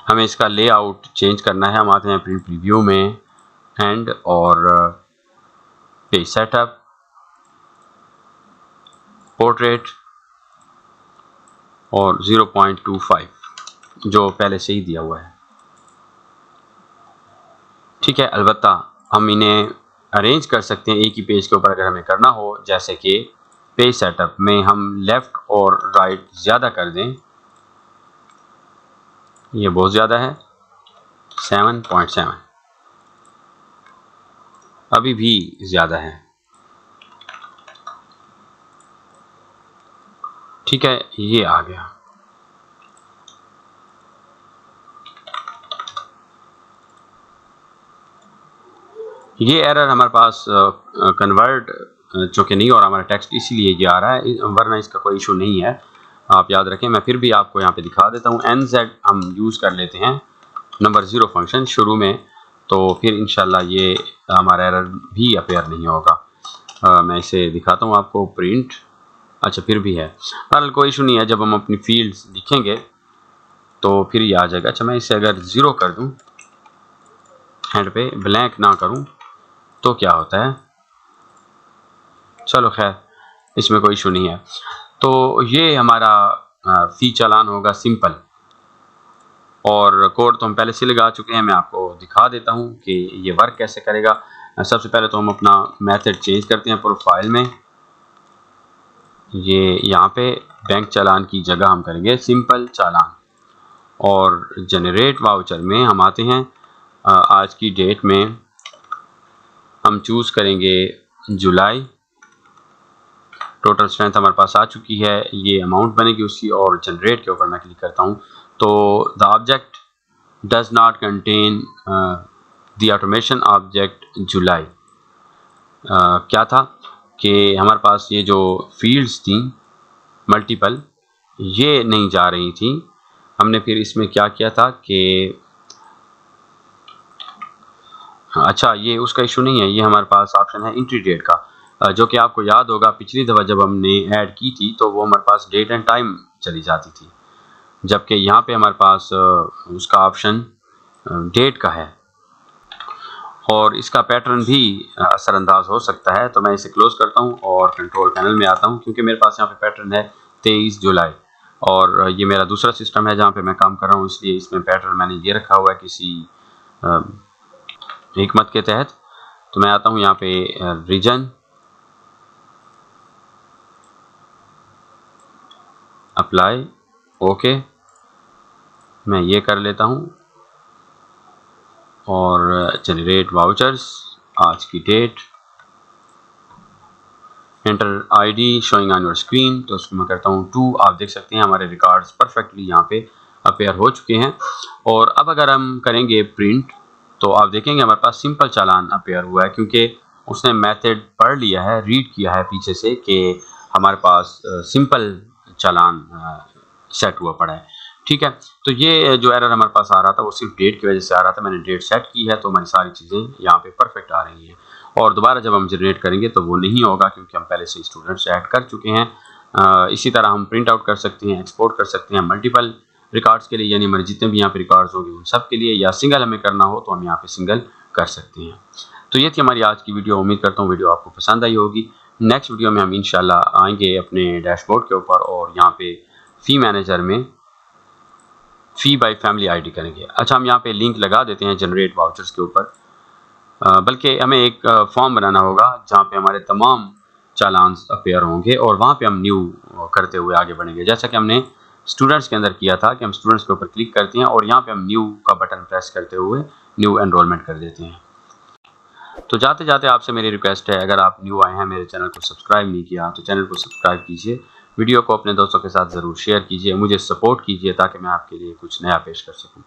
हमें इसका लेआउट चेंज करना है। हम आते हैं प्रिंट प्रीव्यू में, एंड और पेज सेटअप, पोर्ट्रेट और 0.25 जो पहले से ही दिया हुआ है। ठीक है, अलबत्ता हम इन्हें अरेंज कर सकते हैं एक ही पेज के ऊपर अगर हमें करना हो, जैसे कि पेज सेटअप में हम लेफ़्ट और राइट ज़्यादा कर दें। ये बहुत ज़्यादा है, 7.7, अभी भी ज़्यादा है। ठीक है, ये आ गया। ये एरर हमारे पास कन्वर्ट चूँकि नहीं हो रहा हमारा टेक्स्ट, इसीलिए ये आ रहा है, वरना इसका कोई इशू नहीं है। आप याद रखें, मैं फिर भी आपको यहाँ पे दिखा देता हूँ। NZ हम यूज़ कर लेते हैं नंबर 0 फंक्शन शुरू में, तो फिर इंशाल्लाह ये हमारा एरर भी अपीयर नहीं होगा। मैं इसे दिखाता हूँ आपको, प्रिंट, अच्छा फिर भी है, बहरहाल कोई इशू नहीं है। जब हम अपनी फील्ड्स लिखेंगे तो फिर ये आ जाएगा। अच्छा, मैं इसे अगर 0 कर दूँ, हेड पे ब्लैंक ना करूँ, तो क्या होता है? चलो खैर, इसमें कोई इशू नहीं है। तो ये हमारा फ़ी चालान होगा सिंपल, और कोड तो हम पहले से लगा चुके हैं। मैं आपको दिखा देता हूँ कि ये वर्क कैसे करेगा। सबसे पहले तो हम अपना मेथड चेंज करते हैं प्रोफाइल में। ये यहाँ पे बैंक चालान की जगह हम करेंगे सिंपल चालान, और जनरेट वाउचर में हम आते हैं। आज की डेट में हम चूज़ करेंगे जुलाई। टोटल स्ट्रेंथ हमारे पास आ चुकी है, ये अमाउंट बनेगी उसकी, और जनरेट के ऊपर मैं क्लिक करता हूँ। तो the object does not contain the automation object जुलाई। क्या था कि हमारे पास ये जो फील्ड्स थी मल्टीपल, ये नहीं जा रही थी। हमने फिर इसमें क्या किया था कि अच्छा, ये उसका इशू नहीं है, ये हमारे पास ऑप्शन है एंट्री डेट का, जो कि आपको याद होगा पिछली दफ़ा जब हमने ऐड की थी तो वो हमारे पास डेट एंड टाइम चली जाती थी, जबकि यहाँ पे हमारे पास उसका ऑप्शन डेट का है, और इसका पैटर्न भी असरअंदाज हो सकता है। तो मैं इसे क्लोज करता हूँ और कंट्रोल पैनल में आता हूँ, क्योंकि मेरे पास यहाँ पे पैटर्न है 23 जुलाई, और ये मेरा दूसरा सिस्टम है जहाँ पे मैं काम कर रहा हूँ, इसलिए इसमें पैटर्न मैंने ये रखा हुआ है किसी हिकमत के तहत। तो मैं आता हूँ यहाँ पे रीजन, अप्लाई, ओके, मैं ये कर लेता हूँ, और जनरेट वाउचर्स, आज की date, enter ID showing on your screen, तो उसको मैं करता हूँ 2। आप देख सकते हैं हमारे रिकॉर्ड्स परफेक्टली यहाँ पे अपेयर हो चुके हैं। और अब अगर हम करेंगे प्रिंट, तो आप देखेंगे हमारे पास सिंपल चालान अपेयर हुआ है, क्योंकि उसने मेथड पढ़ लिया है, रीड किया है पीछे से कि हमारे पास सिंपल चालान सेट हुआ पड़ा है। ठीक है, तो ये जो एरर हमारे पास आ रहा था वो सिर्फ डेट की वजह से आ रहा था। मैंने डेट सेट की है तो हमारी सारी चीज़ें यहाँ पे परफेक्ट आ रही हैं। और दोबारा जब हम जनरेट करेंगे तो वो नहीं होगा, क्योंकि हम पहले से स्टूडेंट्स ऐड कर चुके हैं। इसी तरह हम प्रिंट आउट कर सकते हैं, एक्सपोर्ट कर सकते हैं मल्टीपल रिकॉर्ड्स के लिए, यानी हमारे जितने भी यहाँ पे रिकॉर्ड्स होंगे उन सब के लिए, या सिंगल हमें करना हो तो हम यहाँ पे सिंगल कर सकते हैं। तो ये थी हमारी आज की वीडियो। उम्मीद करता हूँ वीडियो आपको पसंद आई होगी। नेक्स्ट वीडियो में हम इंशाल्लाह आएंगे अपने डैशबोर्ड के ऊपर और यहाँ पे फ़ी मैनेजर में फ़ी बाय फैमिली आईडी करेंगे। अच्छा, हम यहाँ पे लिंक लगा देते हैं जनरेट वाउचर्स के ऊपर, बल्कि हमें एक फॉर्म बनाना होगा जहाँ पे हमारे तमाम चालान्स अपीयर होंगे और वहाँ पे हम न्यू करते हुए आगे बढ़ेंगे, जैसा कि हमने स्टूडेंट्स के अंदर किया था कि हम स्टूडेंट्स के ऊपर क्लिक करते हैं और यहाँ पे हम न्यू का बटन प्रेस करते हुए न्यू एनरोलमेंट कर देते हैं। तो जाते जाते आपसे मेरी रिक्वेस्ट है, अगर आप न्यू आए हैं, मेरे चैनल को सब्सक्राइब नहीं किया तो चैनल को सब्सक्राइब कीजिए, वीडियो को अपने दोस्तों के साथ ज़रूर शेयर कीजिए, मुझे सपोर्ट कीजिए ताकि मैं आपके लिए कुछ नया पेश कर सकूँ।